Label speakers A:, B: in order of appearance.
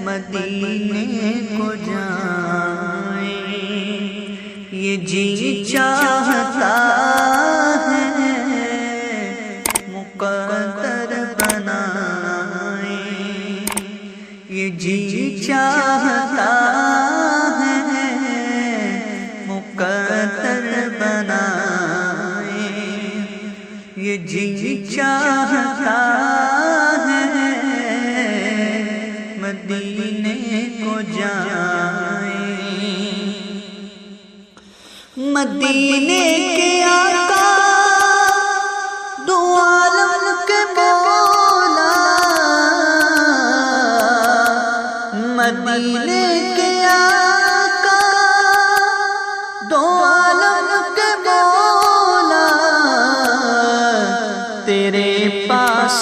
A: مدینے کو جائیں، یہ جی چاہتا ہے مقدر بنائیں، یہ جی چاہتا ہے مقدر بنائیں، یہ جی چاہتا ہے مدینے کو جائیں۔ مدینے کے آقا دو عالم کے مولا، مدینے کے آقا دو عالم کے مولا، تیرے پاس